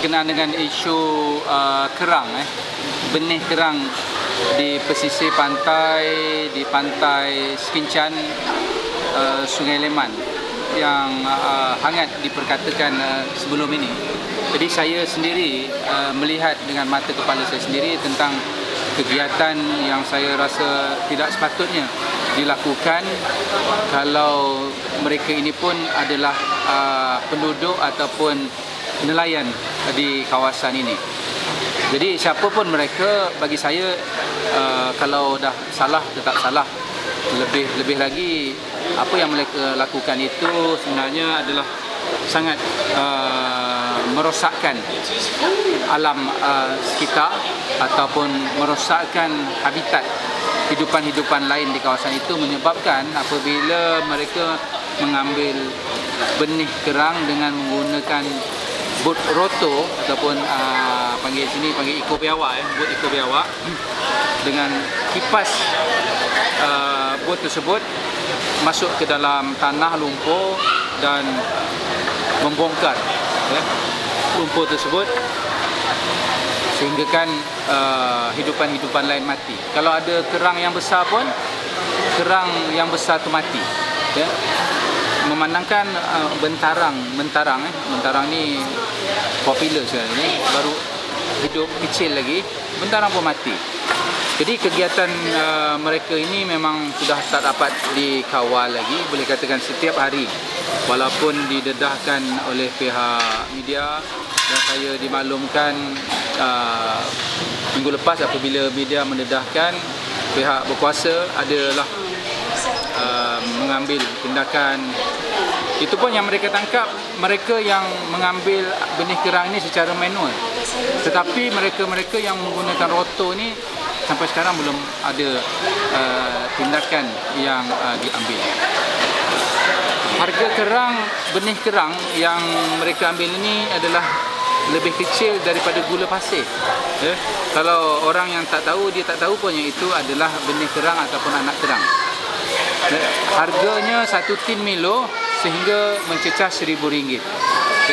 berkenaan dengan isu kerang, benih kerang di pesisir pantai, di pantai Sekincan, Sungai Leman yang hangat diperkatakan sebelum ini. Jadi saya sendiri melihat dengan mata kepala saya sendiri tentang kegiatan yang saya rasa tidak sepatutnya dilakukan kalau mereka ini pun adalah penduduk ataupun nelayan di kawasan ini. Jadi siapa pun mereka, bagi saya kalau dah salah tetap salah. Lebih lagi apa yang mereka lakukan itu sebenarnya adalah sangat merosakkan alam sekitar ataupun merosakkan habitat hidupan-hidupan lain di kawasan itu, menyebabkan apabila mereka mengambil benih kerang dengan menggunakan bot roto ataupun panggil iko biawak, bot iko biawak, dengan kipas bot tersebut masuk ke dalam tanah lumpur dan membongkar lumpur tersebut sehinggakan hidupan-hidupan lain mati. Kalau ada kerang yang besar pun, kerang yang besar tu mati. Memandangkan bentarang ni popular sekarang ni, baru hidup kecil lagi, bentarang pun mati. Jadi kegiatan mereka ini memang sudah tak dapat dikawal lagi, boleh katakan setiap hari, walaupun didedahkan oleh pihak media. Dan saya dimaklumkan minggu lepas apabila media mendedahkan, pihak berkuasa adalah mengambil tindakan. Itu pun yang mereka tangkap, mereka yang mengambil benih kerang ini secara manual. Tetapi mereka-mereka yang menggunakan roto ni sampai sekarang belum ada tindakan yang diambil. Harga kerang, benih kerang yang mereka ambil ini adalah lebih kecil daripada gula pasir. Kalau orang yang tak tahu, dia tak tahu pun yang itu adalah benih kerang ataupun anak kerang. Harganya satu tin Milo sehingga mencecah RM1,000.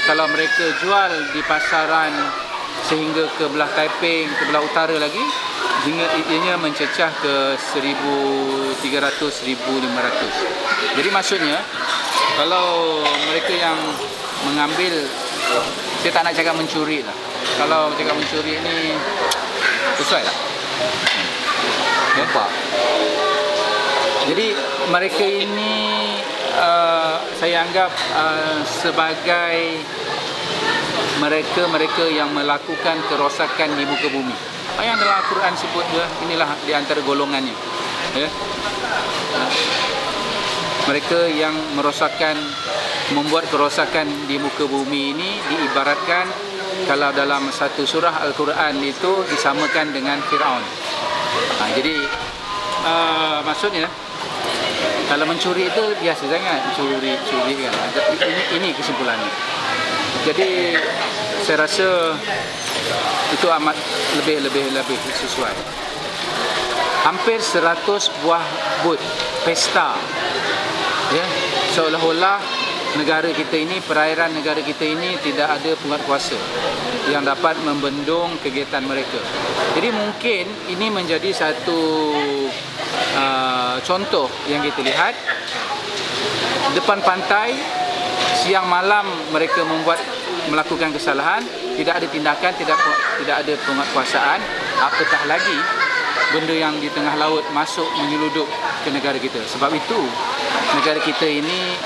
Kalau mereka jual di pasaran sehingga ke belah Taiping, ke belah utara lagi, ianya mencecah ke RM1,300, RM1,500. Jadi maksudnya, kalau mereka yang mengambil, saya tak nak cakap mencuri lah. Kalau cakap mencuri ni, sesuai tak? Nampak? Jadi mereka ini saya anggap sebagai mereka-mereka yang melakukan kerosakan di muka bumi. Apa yang dalam Al-Quran sebut dia, inilah di antara golongannya. Mereka yang merosakkan, membuat kerosakan di muka bumi ini diibaratkan kalau dalam satu surah Al-Quran itu disamakan dengan Fir'aun. Jadi maksudnya kalau mencuri itu biasa sangat, curi kan. Ini kesimpulannya. Jadi saya rasa itu amat lebih sesuai. Hampir 100 buah bot pesta, seolah-olah negara kita ini, perairan negara kita ini tidak ada penguatkuasa yang dapat membendung kegiatan mereka. Jadi mungkin ini menjadi satu contoh yang kita lihat. Depan pantai, siang malam mereka melakukan kesalahan, tidak ada tindakan, tidak ada penguatkuasaan, apatah lagi benda yang di tengah laut masuk menyeludup ke negara kita. Sebab itu negara kita ini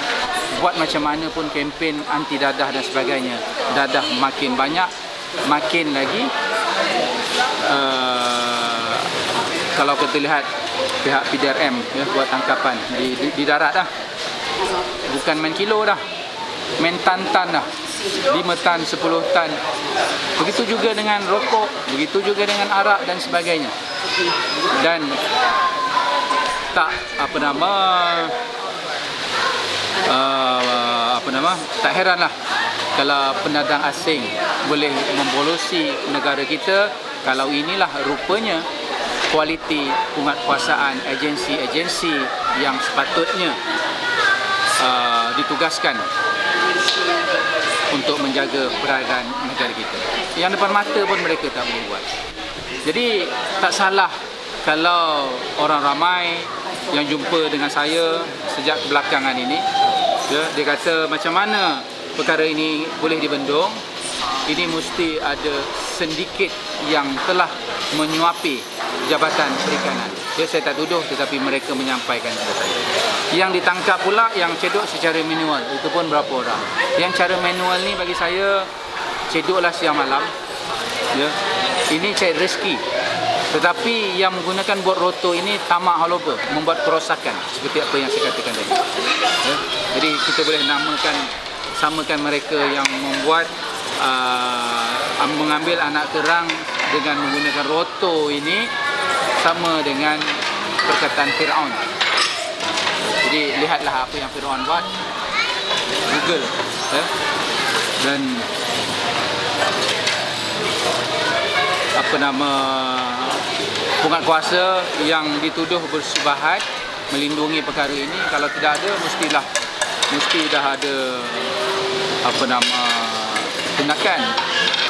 buat macam mana pun kempen anti dadah dan sebagainya, dadah makin banyak, makin lagi kalau kita lihat pihak PDRM buat tangkapan di darat dah, bukan main kilo dah, main tan dah, 5 tan, 10 tan. Begitu juga dengan rokok, begitu juga dengan arak dan sebagainya. Dan tak tak heranlah kalau pendatang asing boleh membolosi negara kita, kalau inilah rupanya kualiti penguatkuasaan agensi-agensi yang sepatutnya ditugaskan untuk menjaga perairan negara kita. yang depan mata pun mereka tak boleh buat. Jadi tak salah kalau orang ramai yang jumpa dengan saya sejak belakangan ini, dia kata macam mana perkara ini boleh dibendung. Ini mesti ada sedikit yang telah menyuapi Jabatan Perikanan. Saya tak tuduh, tetapi mereka menyampaikan kepada saya. Yang ditangkap pula yang cedok secara manual, itu pun berapa orang. Yang cara manual ni bagi saya cedoklah siang malam. Ini cari rezeki. Tetapi yang menggunakan bot roto ini tamak haloba, membuat kerosakan seperti apa yang saya katakan tadi. Jadi kita boleh samakan mereka yang membuat mengambil anak kerang dengan menggunakan roto ini sama dengan perkataan Firaun. Jadi lihatlah apa yang Firaun buat, Google, dan penguat kuasa yang dituduh bersubahat melindungi perkara ini. Kalau tidak ada, mesti dah ada tindakan.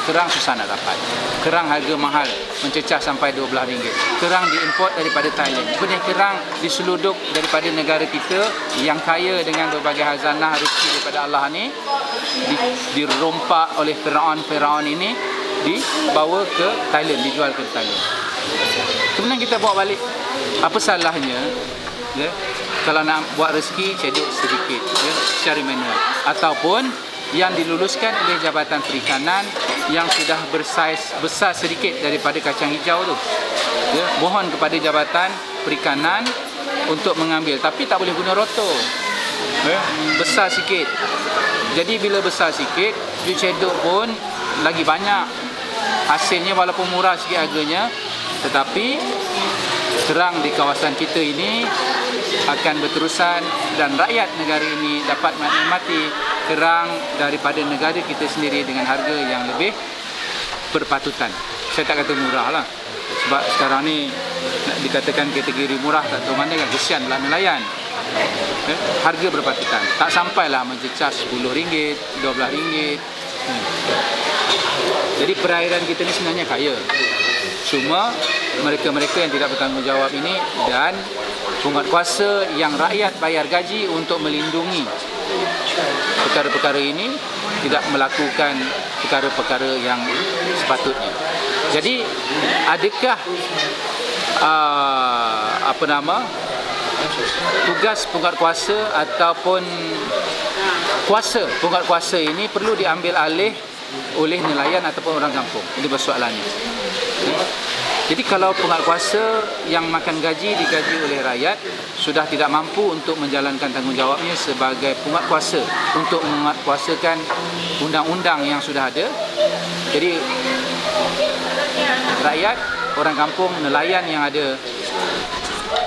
Kerang susah nak dapat. Kerang harga mahal, mencecah sampai RM12. Kerang diimport daripada Thailand. Benih kerang diseluduk daripada negara kita yang kaya dengan berbagai hazanah rezeki daripada Allah ni, dirompak oleh Firaun ini, dibawa ke Thailand, dijual ke Thailand. Kemudian kita bawa balik. Apa salahnya kalau nak buat rezeki cedok sedikit secara manual, ataupun yang diluluskan oleh Jabatan Perikanan yang sudah bersaiz besar sedikit daripada kacang hijau tu. Mohon kepada Jabatan Perikanan untuk mengambil, tapi tak boleh guna roto. Besar sikit. Jadi bila besar sikit, you cedok pun lagi banyak. Hasilnya walaupun murah sikit harganya, tetapi kerang di kawasan kita ini akan berterusan dan rakyat negara ini dapat menikmati kerang daripada negara kita sendiri dengan harga yang lebih berpatutan. Saya tak kata murah lah, sebab sekarang ni nak dikatakan kategori murah tak tahu mana kan, kesianlah nelayan. Harga berpatutan, tak sampailah mencecah RM10, RM12. Jadi perairan kita ni sebenarnya kaya. Cuma mereka-mereka yang tidak bertanggungjawab ini dan penguatkuasa yang rakyat bayar gaji untuk melindungi perkara-perkara ini tidak melakukan perkara-perkara yang sepatutnya. Jadi adakah tugas penguatkuasa ataupun kuasa penguatkuasa ini perlu diambil alih oleh nelayan ataupun orang kampung? Ini persoalannya. Jadi kalau penguatkuasa yang makan gaji digaji oleh rakyat sudah tidak mampu untuk menjalankan tanggungjawabnya sebagai penguatkuasa untuk menguatkuasakan undang-undang yang sudah ada, jadi rakyat, orang kampung, nelayan yang ada,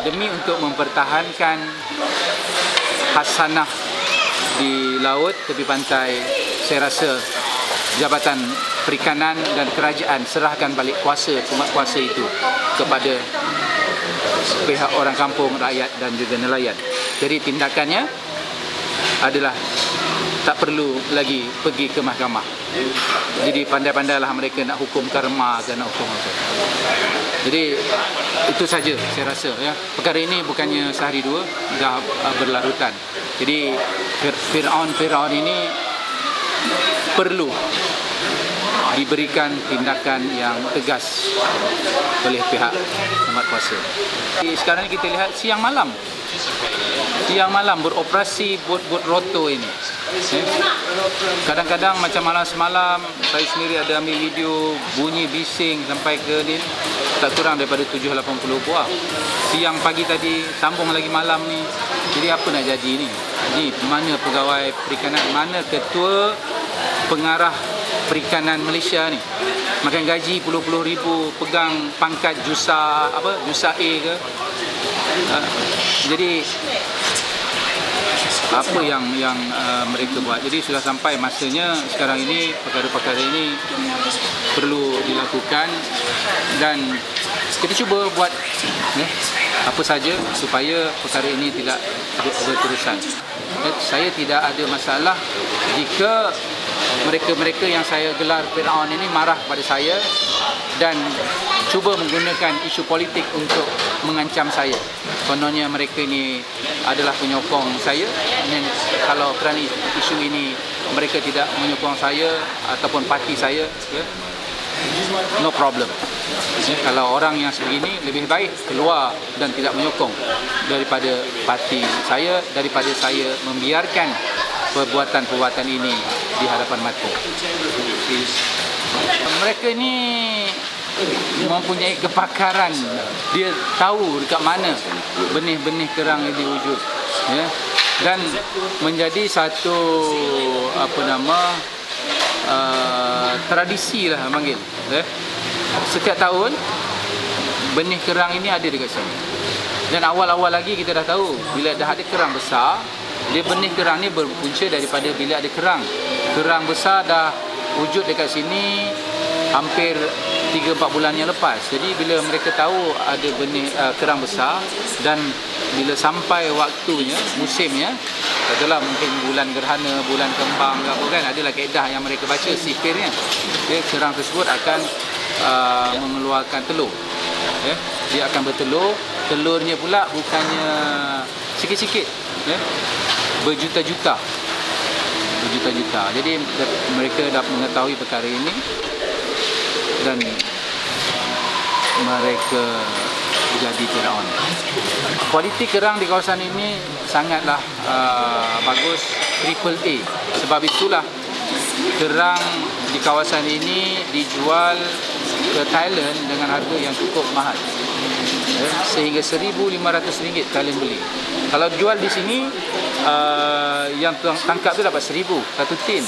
demi untuk mempertahankan hasanah di laut tepi pantai, saya rasa Jabatan Perikanan dan Kerajaan serahkan balik kuasa penguatkuasa itu kepada pihak orang kampung, rakyat dan juga nelayan. Jadi tindakannya adalah tak perlu lagi pergi ke mahkamah. Jadi pandai-pandailah mereka nak hukum karma ke nak hukum apa. Jadi itu saja saya rasa ya. Perkara ini bukannya sehari dua, dah berlarutan. Jadi Firaun ini perlu diberikan tindakan yang tegas oleh pihak penguatkuasa. Sekarang ini kita lihat siang malam beroperasi bot-bot roto ini. Kadang-kadang macam malam semalam saya sendiri ada ambil video bunyi bising sampai ke ni, tak kurang daripada 7-80 buah. Siang pagi tadi sambung lagi malam ni. Jadi apa nak jadi ni? Jadi mana pegawai perikanan, mana ketua pengarah perikanan Malaysia ni? Makan gaji puluh-puluh ribu, pegang pangkat jusa A ke. Jadi apa yang mereka buat. Jadi sudah sampai masanya sekarang ini perkara-perkara ini perlu dilakukan dan kita cuba buat apa saja supaya perkara ini tidak berterusan. Saya tidak ada masalah jika mereka-mereka yang saya gelar Firaun ini marah pada saya dan cuba menggunakan isu politik untuk mengancam saya. Kononnya mereka ini adalah penyokong saya, dan kalau kerana isu ini mereka tidak menyokong saya ataupun parti saya, ya, no problem. Ya, kalau orang yang sebegini lebih baik keluar dan tidak menyokong daripada parti saya, daripada saya membiarkan perbuatan-perbuatan ini di hadapan mata. Mereka ini mempunyai kepakaran, dia tahu dekat mana benih-benih kerang ini wujud, ya, dan menjadi satu tradisi lah panggil, ya. Setiap tahun benih kerang ini ada dekat sini, dan awal-awal lagi kita dah tahu bila dah ada kerang besar, dia benih kerang ni berpunca daripada bila ada kerang besar dah wujud dekat sini hampir 3-4 bulan yang lepas. Jadi bila mereka tahu ada benih kerang besar, dan bila sampai waktunya, musimnya, katalah mungkin bulan gerhana, bulan kembang ke apa kan, adalah kaedah yang mereka baca sihirnya, ya, kerang tersebut akan mengeluarkan telur, ya. Dia akan bertelur, telurnya pula bukannya sikit-sikit, ya, berjuta-juta. Jadi mereka dah mengetahui perkara ini dan mereka jadi Firaun. Kualiti kerang di kawasan ini sangatlah bagus, triple A. Sebab itulah kerang di kawasan ini dijual ke Thailand dengan harga yang cukup mahal, sehingga RM1,500 Thailand beli. Kalau jual di sini, yang tangkap tu dapat 1,000 satu tin.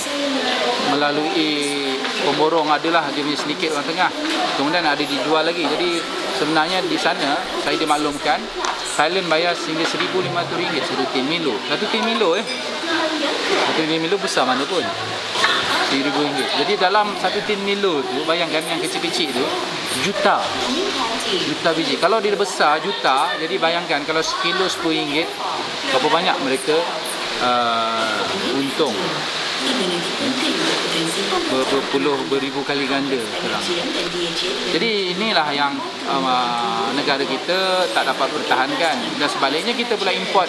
Melalui pemborong adalah dia punya sedikit orang tengah, kemudian ada dijual lagi. Jadi sebenarnya di sana saya dimaklumkan Thailand bayar sehingga RM1,500 satu tin Milo. Satu tin Milo satu tin Milo besar mana pun RM1,000. Jadi dalam satu tin Milo tu, bayangkan yang kecil-kecil tu, juta biji. Kalau dia besar juta, jadi bayangkan kalau sekilo RM10, berapa banyak mereka untung. Beribu kali ganda kerang. Jadi inilah yang negara kita tak dapat pertahankan, dan sebaliknya kita pula import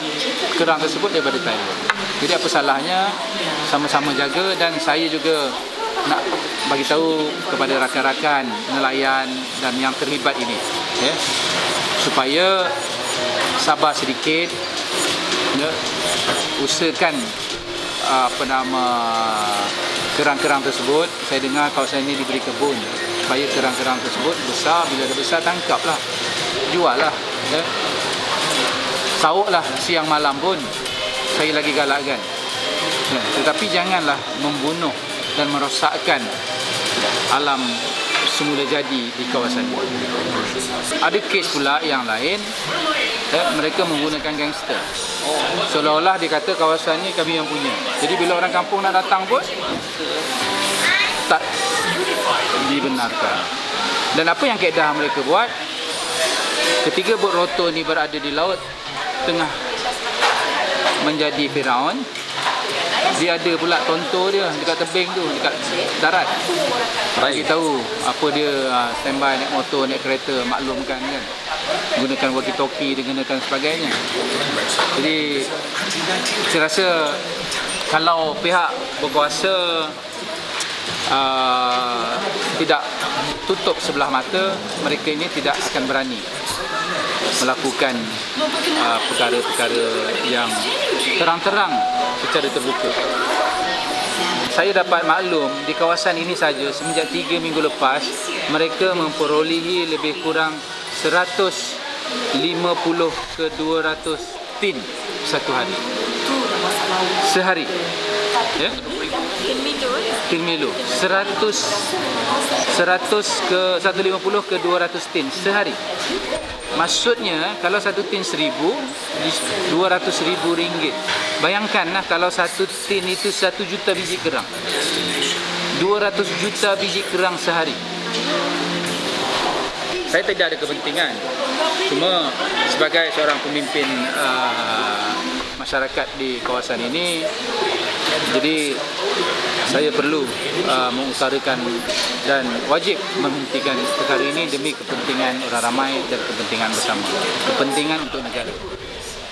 kerang tersebut daripada Thailand. Jadi apa salahnya sama-sama jaga, dan saya juga nak bagi tahu kepada rakan-rakan nelayan dan yang terlibat ini, ya, supaya sabar sedikit, ya, usahakan kerang-kerang tersebut. Saya dengar kawasan ini diberi kebun supaya kerang-kerang tersebut besar. Bila dah besar, tangkaplah, juallah, ya. Sawuklah siang malam pun saya lagi galakkan, ya. Tetapi janganlah membunuh dan merosakkan alam semula jadi di kawasan ini. Ada kes pula yang lain, mereka menggunakan gangster. Seolah-olah dia kata kawasan ni kami yang punya. Jadi bila orang kampung nak datang pun tak dibenarkan. Dan apa yang kaedah mereka buat, ketika bot rotor ni berada di laut tengah menjadi Firaun, dia ada pula tontor dia dekat tebing tu, dekat darat. Bagi tahu apa dia standby naik motor, naik kereta, maklumkan kan. Gunakan walkie-talkie, digunakan sebagainya. Jadi saya rasa kalau pihak berkuasa tidak tutup sebelah mata, mereka ini tidak akan berani melakukan perkara-perkara yang terang-terang secara terbuka. Saya dapat maklum di kawasan ini saja semenjak 3 minggu lepas, mereka memperolehi lebih kurang 150 ke 200 tin satu hari. Sehari. Ya? Tin Milo 150 ke 200 tin sehari. Maksudnya kalau satu tin 1,000, RM200,000. Bayangkanlah kalau satu tin itu 1 juta biji kerang, 200 juta biji kerang sehari. Saya tidak ada kepentingan, cuma sebagai seorang pemimpin masyarakat di kawasan ini, jadi saya perlu mengutarakan dan wajib menghentikan perkara ini demi kepentingan orang ramai dan kepentingan bersama, kepentingan untuk negara.